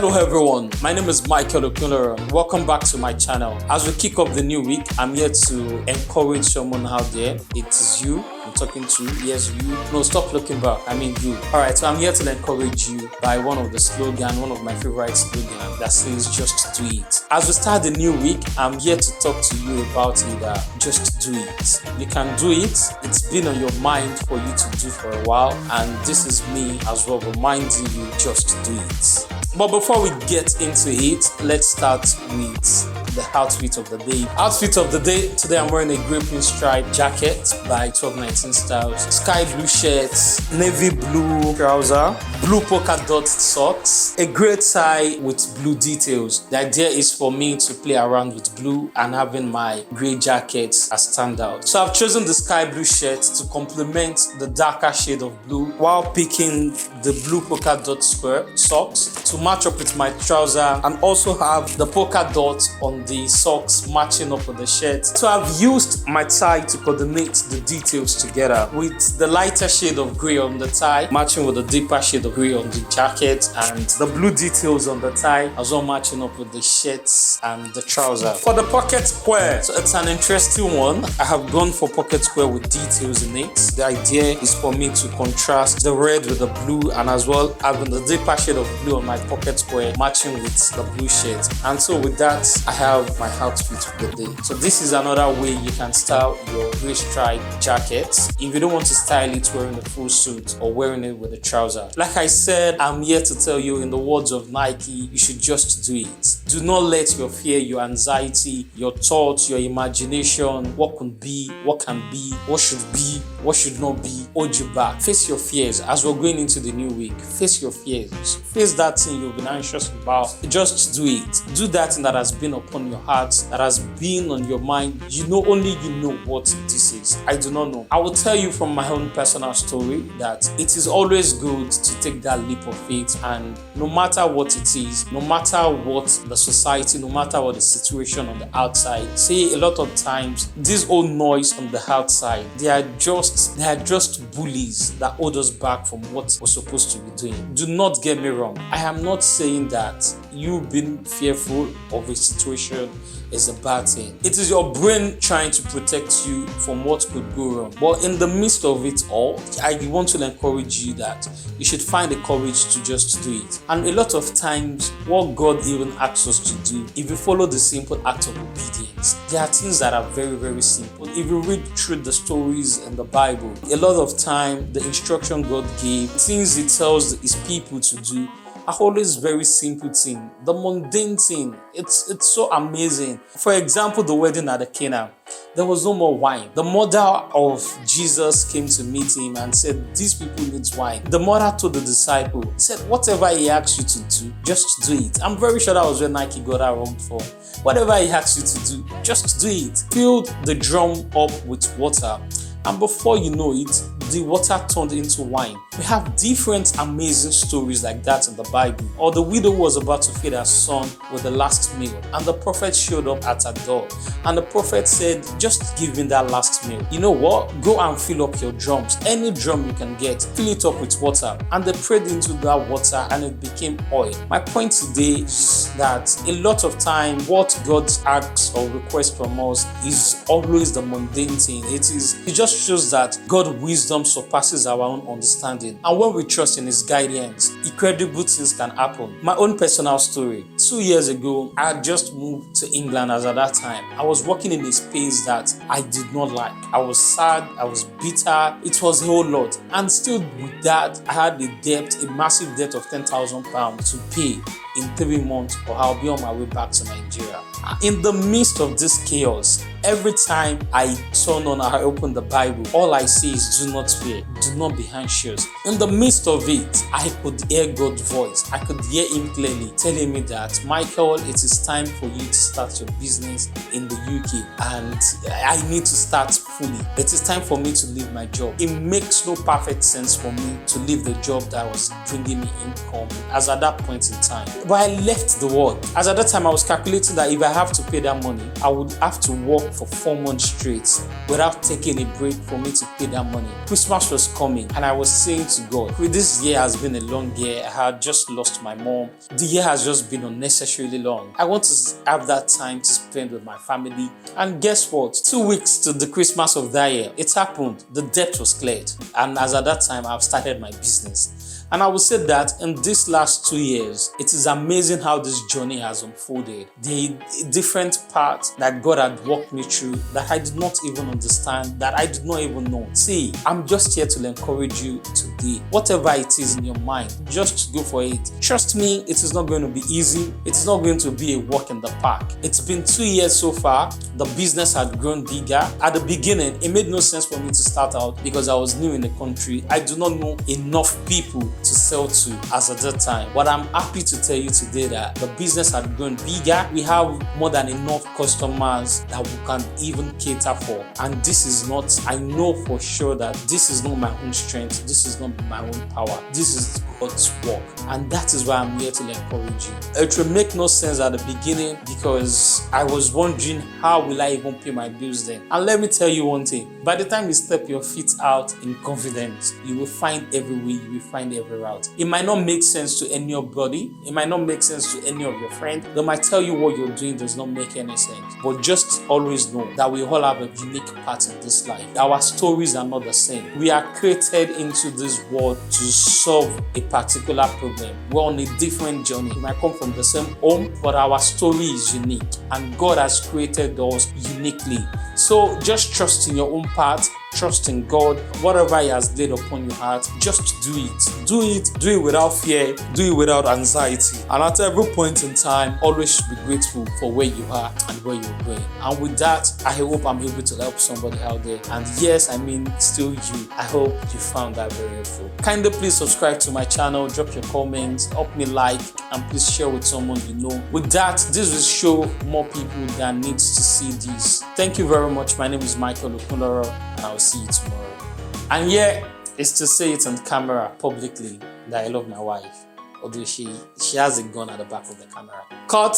Hello everyone, my name is Michael Okunloro. Welcome back to my channel. As we kick off the new week, I'm here to encourage someone out there. It is you I'm talking to. Yes, you. No, stop looking back. I mean you. Alright, so I'm here to encourage you by one of my favorite slogan that says just do it. As we start the new week, I'm here to talk to you about it. Just do it. You can do it. It's been on your mind for you to do for a while, and this is me as well reminding you just do it. But before we get into it, let's start with the outfit of the day. Outfit of the day, today I'm wearing a green pinstripe jacket by 1219Styles, sky blue shirt, navy blue trouser, blue polka dot socks, a grey tie with blue details. The idea is for me to play around with blue and having my grey jacket as standout. So I've chosen the sky blue shirt to complement the darker shade of blue while picking the blue polka dot square socks to match up with my trouser, and also have the polka dot on the socks matching up with the shirt. So I've used my tie to coordinate the details together, with the lighter shade of grey on the tie matching with the deeper shade of grey on the jacket, and the blue details on the tie as well matching up with the shirts and the trouser. For the pocket square, so it's an interesting one. I have gone for pocket square with details in it. The idea is for me to contrast the red with the blue, and as well having the deeper shade of blue on my pocket square matching with the blue shirt. And so with that, I have my outfit of the day. So this is another way you can style your grey stripe jacket if you don't want to style it wearing a full suit or wearing it with a trouser. Like I said, I'm here to tell you, in the words of Nike, you should just do it. Do not let your fear, your anxiety, your thoughts, your imagination, what could be, what can be, what should not be, hold you back. Face your fears as we're going into the new week. Face your fears. Face that thing you've been anxious about. Just do it. Do that thing that has been upon your heart, that has been on your mind. Only you know what this is. I do not know. I will tell you from my own personal story that it is always good to take that leap of faith, and no matter what it is, no matter what the society, no matter what the situation on the outside, say a lot of times this old noise on the outside, they are just bullies that hold us back from what we're supposed to be doing. Do not get me wrong. I am not saying that you being fearful of a situation is a bad thing. It is your brain trying to protect you from what could go wrong. But in the midst of it all, I want to encourage you that you should find the courage to just do it. And a lot of times, what God even asks us to do, if you follow the simple act of obedience, there are things that are very, very simple. If you read through the stories in the Bible, a lot of time, the instruction God gave, things He tells His people to do, are always very simple thing. The mundane thing, it's so amazing. For example, the wedding at the Cana, there was no more wine. The mother of Jesus came to meet him and said, these people need wine. The mother told the disciple, said, whatever he asks you to do, just do it. I'm very sure that was where Nike got that wrong for. Whatever he asks you to do, just do it. Fill the drum up with water, and before you know it, the water turned into wine. We have different amazing stories like that in the Bible. Or the widow was about to feed her son with the last meal, and the prophet showed up at her door, and the prophet said, just give him that last meal. You know what? Go and fill up your drums. Any drum you can get, fill it up with water. And they prayed into that water and it became oil. My point today is that a lot of time, what God asks or requests from us is always the mundane thing. It just shows that God's wisdom surpasses our own understanding, and when we trust in His guidance, incredible things can happen. My own personal story: 2 years ago, I had just moved to England. As at that time, I was working in a space that I did not like. I was sad, I was bitter, it was a whole lot, and still with that, I had a massive debt of £10,000 to pay in 3 months, or I'll be on my way back to Nigeria. In the midst of this chaos, every time I turn on or I open the Bible, all I see is do not fear, do not be anxious. In the midst of it, I could hear God's voice. I could hear Him clearly telling me that, Michael, it is time for you to start your business in the UK, and I need to start fully. It is time for me to leave my job. It makes no perfect sense for me to leave the job that was bringing me income as at that point in time. But I left the world. As at that time, I was calculating that if I have to pay that money, I would have to work for 4 months straight without taking a break for me to pay that money. Christmas was coming, and I was saying to God, this year has been a long year. I had just lost my mom. The year has just been unnecessarily long. I want to have that time to spend with my family. And guess what? 2 weeks to the Christmas of that year, it happened. The debt was cleared. And as at that time, I've started my business. And I would say that in these last 2 years, it is amazing how this journey has unfolded. The different parts that God had walked me through that I did not even understand, that I did not even know. See, I'm just here to encourage you today. Whatever it is in your mind, just go for it. Trust me, it is not going to be easy. It is not going to be a walk in the park. It's been 2 years so far. The business had grown bigger. At the beginning, it made no sense for me to start out because I was new in the country. I do not know enough people to sell to as at that time. But I'm happy to tell you today that the business had grown bigger. We have more than enough customers that we can even cater for. And this is not, I know for sure that this is not my own strength. This is not my own power. This is God's work. And that is why I'm here to encourage you. It will make no sense at the beginning because I was wondering, how will I even pay my bills then? And let me tell you one thing. By the time you step your feet out in confidence, you will find every way, you will find every route. It might not make sense to any of your body. It might not make sense to any of your friends. They might tell you what you're doing does not make any sense. But just always know that we all have a unique part in this life. Our stories are not the same. We are created into this world to solve a particular problem. We're on a different journey. We might come from the same home, but our story is unique. And God has created us uniquely. So just trust in your own path. Trust in God. Whatever He has laid upon your heart, just do it. Do it. Do it without fear. Do it without anxiety. And at every point in time, always be grateful for where you are and where you're going. And with that, I hope I'm able to help somebody out there. And yes, I mean, still you. I hope you found that very helpful. Kindly please subscribe to my channel, drop your comments, help me like, and please share with someone you know. With that, this will show more people that needs to see this. Thank you very much. My name is Michael Okunloro, and I will see you tomorrow. And yeah, it's to say it on camera publicly that I love my wife, although she has a gun at the back of the camera. Cut!